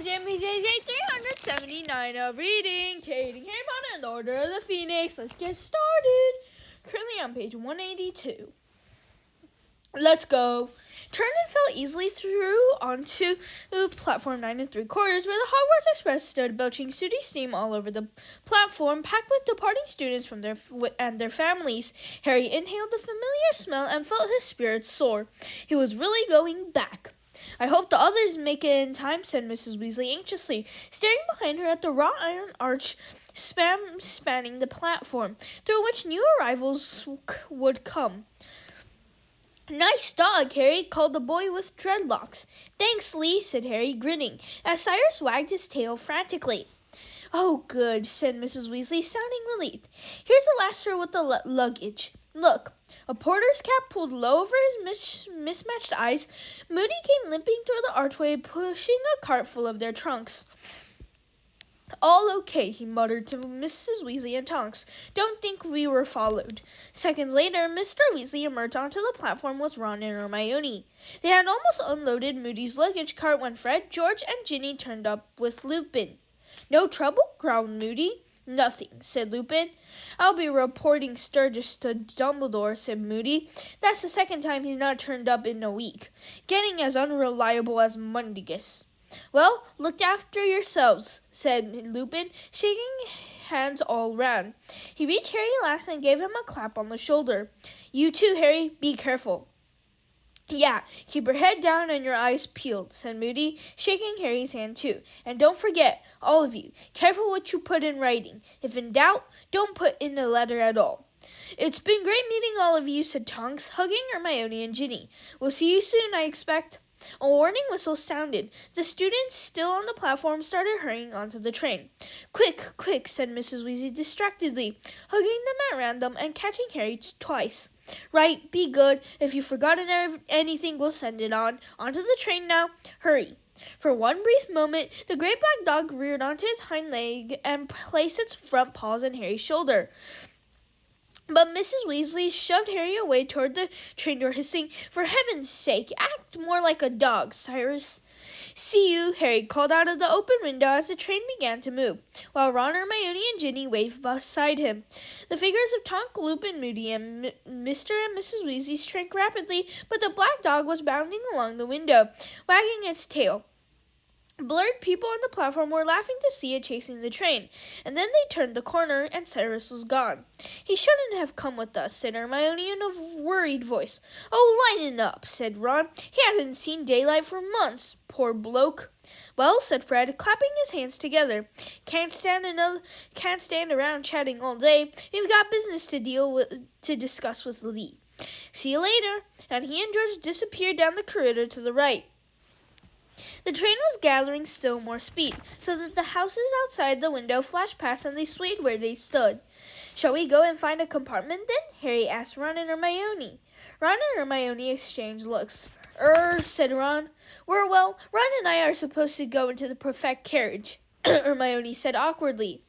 Day 379 of reading, Harry Potter and the Order of the Phoenix. Let's get started. Currently on page 182. Let's go. Turn and fell easily through onto platform 9 3/4, where the Hogwarts Express stood, belching sooty steam all over the platform, packed with departing students from their families. Harry inhaled the familiar smell and felt his spirits soar. He was really going back. "I hope the others make it in time," said Mrs. Weasley anxiously, staring behind her at the wrought iron arch spanning the platform, through which new arrivals would come. "Nice dog, Harry," called the boy with dreadlocks. "Thanks, Lee," said Harry, grinning, as Cyrus wagged his tail frantically. "Oh, good," said Mrs. Weasley, sounding relieved. "Here's the last row with the luggage. Look." A porter's cap pulled low over his mismatched eyes. Moody came limping through the archway, pushing a cart full of their trunks. "All okay," he muttered to Mrs. Weasley and Tonks. "Don't think we were followed." Seconds later, Mr. Weasley emerged onto the platform with Ron and Hermione. They had almost unloaded Moody's luggage cart when Fred, George, and Ginny turned up with Lupin. "No trouble?" growled Moody. "Nothing," said Lupin. "I'll be reporting Sturgis to Dumbledore," said Moody. "That's the second time he's not turned up in a week. Getting as unreliable as Mundungus." "Well, look after yourselves," said Lupin, shaking hands all round. He reached Harry last and gave him a clap on the shoulder. "You too, Harry. Be careful." "Yeah, keep your head down and your eyes peeled," said Moody, shaking Harry's hand too. "And don't forget, all of you, careful what you put in writing. If in doubt, don't put in a letter at all." "It's been great meeting all of you," said Tonks, hugging Hermione and Ginny. "We'll see you soon, I expect." A warning whistle sounded. The students still on the platform started hurrying onto the train. "Quick, quick," said Mrs. Weasley distractedly, hugging them at random and catching Harry twice. "Right, be good. If you've forgotten anything, we'll send it on. Onto the train now. Hurry." For one brief moment, the great black dog reared onto its hind leg and placed its front paws on Harry's shoulder. But Mrs. Weasley shoved Harry away toward the train door, hissing, "For heaven's sake, act more like a dog, Cyrus." "See you," Harry called out of the open window as the train began to move, while Ron, Hermione, and Ginny waved beside him. The figures of Tonks, Lupin, Moody, and Mr. and Mrs. Weasley shrank rapidly, but the black dog was bounding along the window, wagging its tail. Blurred people on the platform were laughing to see it chasing the train, and then they turned the corner, and Cyrus was gone. "He shouldn't have come with us," said Hermione in a worried voice. "Oh, lighten up," said Ron. "He hasn't seen daylight for months, poor bloke." "Well," said Fred, clapping his hands together, Can't stand around chatting all day. We've got business to discuss with Lee. See you later." And he and George disappeared down the corridor to the right. The train was gathering still more speed, so that the houses outside the window flashed past and they swayed where they stood. "Shall we go and find a compartment then?" Harry asked Ron and Hermione. Ron and Hermione exchanged looks. Said Ron. Ron and I are supposed to go into the perfect carriage," Hermione said awkwardly.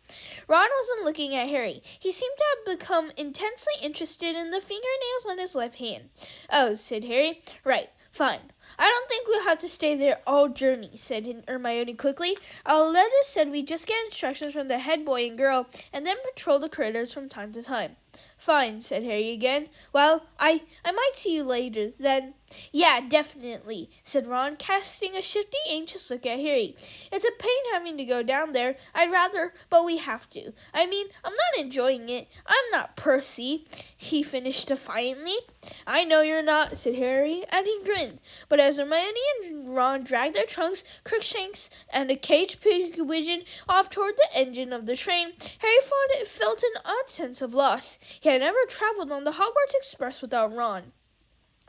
Ron wasn't looking at Harry. He seemed to have become intensely interested in the fingernails on his left hand. "Oh," said Harry. "Right. Fine. I don't think we'll have to stay there all journey," said Hermione quickly. "Our letter said we just get instructions from the head boy and girl, and then patrol the corridors from time to time." "Fine," said Harry again. "Well, I might see you later, then." "Yeah, definitely," said Ron, casting a shifty, anxious look at Harry. "It's a pain having to go down there. I'd rather, but we have to. I mean, I'm not enjoying it. I'm not Percy," he finished defiantly. "I know you're not," said Harry, and he grinned. But as Hermione and Ron dragged their trunks, Crookshanks, and a caged pigeon off toward the engine of the train, Harry felt an odd sense of loss. He had never traveled on the Hogwarts Express without Ron.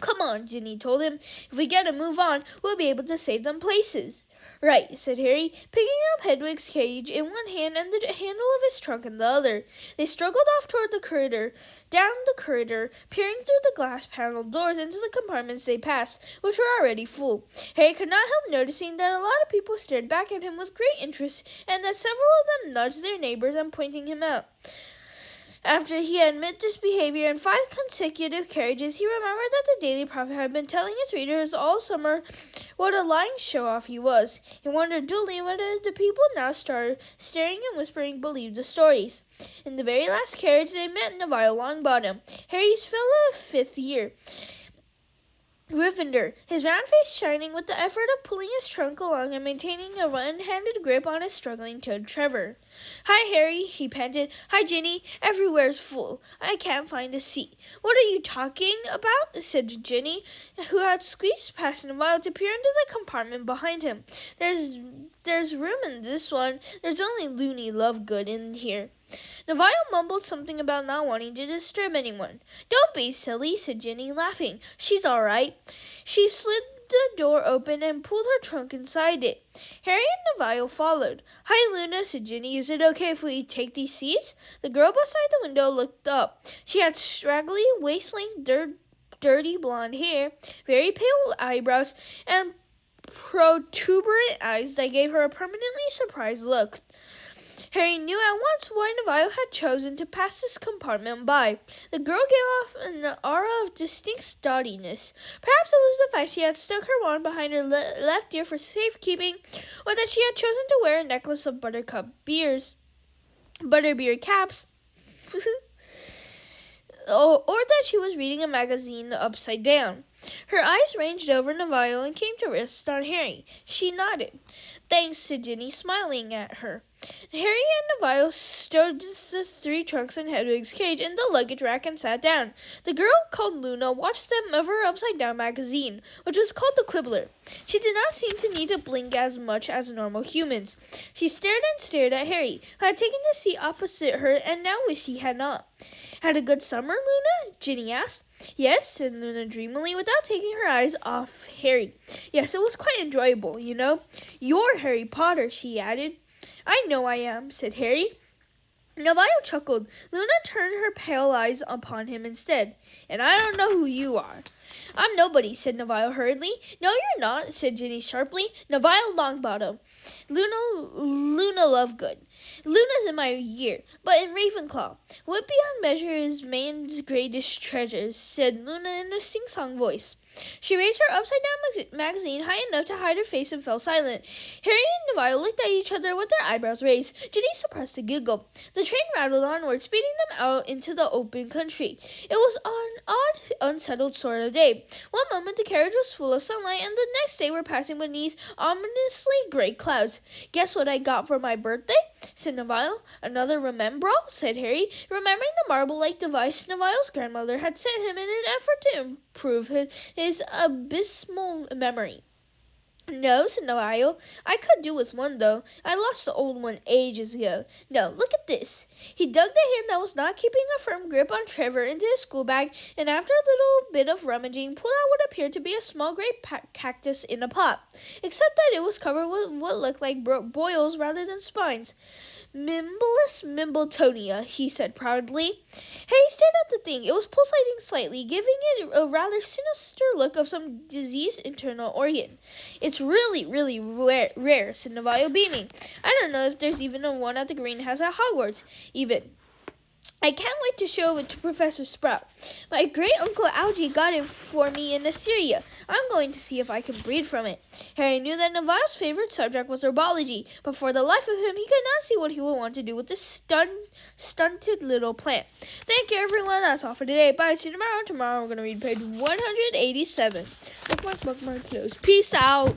"Come on," Ginny told him. "If we get a move on, we'll be able to save them places." "Right," said Harry, picking up Hedwig's cage in one hand and the handle of his trunk in the other. They struggled off toward the corridor, down the corridor, peering through the glass-paneled doors into the compartments they passed, which were already full. Harry could not help noticing that a lot of people stared back at him with great interest, and that several of them nudged their neighbors and pointing him out. After he had admitted this behavior in 5 consecutive carriages, he remembered that the Daily Prophet had been telling his readers all summer what a lying show-off he was. He wondered dully whether the people now started staring and whispering believed the stories. In the very last carriage, they met Neville Longbottom, Harry's fellow 5th year Gryffindor, his round face shining with the effort of pulling his trunk along and maintaining a one-handed grip on his struggling toad Trevor. "Hi, Harry," he panted. "Hi, Ginny. Everywhere's full. I can't find a seat." "What are you talking about?" said Ginny, who had squeezed past Neville to peer into the compartment behind him. There's room in this one. There's only Loony Lovegood in here." Neville mumbled something about not wanting to disturb anyone. "Don't be silly," said Ginny, laughing. "She's all right." She slid the door open and pulled her trunk inside it. Harry and Neville followed. "Hi, Luna," said Ginny. "Is it okay if we take these seats?" The girl beside the window looked up. She had straggly, waist-length, dirty blonde hair, very pale eyebrows, and protuberant eyes that gave her a permanently surprised look. Harry knew at once why Neville had chosen to pass this compartment by. The girl gave off an aura of distinct stodginess. Perhaps it was the fact she had stuck her wand behind her left ear for safekeeping, or that she had chosen to wear a necklace of butterbeer caps, or that she was reading a magazine upside down. Her eyes ranged over Neville and came to rest on Harry. She nodded. "Thanks," said Ginny, smiling at her. Harry and Neville stowed the 3 trunks in Hedwig's cage in the luggage rack and sat down. The girl, called Luna, watched them of her upside-down magazine, which was called The Quibbler. She did not seem to need to blink as much as normal humans. She stared and stared at Harry, who had taken the seat opposite her and now wished he had not. "Had a good summer, Luna?" Ginny asked. "Yes," said Luna dreamily, without taking her eyes off Harry. "Yes, it was quite enjoyable, you know. You're Harry Potter," she added. "I know I am," said Harry. Neville chuckled. Luna turned her pale eyes upon him instead. "And I don't know who you are." "I'm nobody," said Neville hurriedly. "No, you're not," said Ginny sharply. "Neville Longbottom. Luna Lovegood. Luna's in my year, but in Ravenclaw. What beyond measure is man's greatest treasures," said Luna in a sing-song voice. She raised her upside-down magazine high enough to hide her face and fell silent. Harry and Neville looked at each other with their eyebrows raised. Ginny suppressed a giggle. The train rattled onward, speeding them out into the open country. It was an odd, unsettled sort of day. One moment the carriage was full of sunlight, and the next they were passing beneath ominously gray clouds. "Guess what I got for my birthday?" said Neville. "Another remembrall?" said Harry, remembering the marble-like device Neville's grandmother had sent him in an effort to improve his abysmal memory. "No," said Neville. "I could do with one, though. I lost the old one ages ago. No, look at this." He dug the hand that was not keeping a firm grip on Trevor into his school bag, and after a little bit of rummaging, pulled out what appeared to be a small gray cactus in a pot, except that it was covered with what looked like boils rather than spines. "Mimblus Mimbletonia," he said proudly. Harry stared at the thing. It was pulsating slightly, giving it a rather sinister look of some diseased internal organ. "It's really, really rare," said Neville, beaming. "I don't know if there's even one at the greenhouse at Hogwarts, even. I can't wait to show it to Professor Sprout. My great-uncle Algy got it for me in Assyria. I'm going to see if I can breed from it." Harry knew that Neville's favorite subject was herbology, but for the life of him he could not see what he would want to do with this stunted little plant. Thank you, everyone. That's all for today. Bye. See you tomorrow. Tomorrow we're going to read page 187. Bookmark, close. Peace out.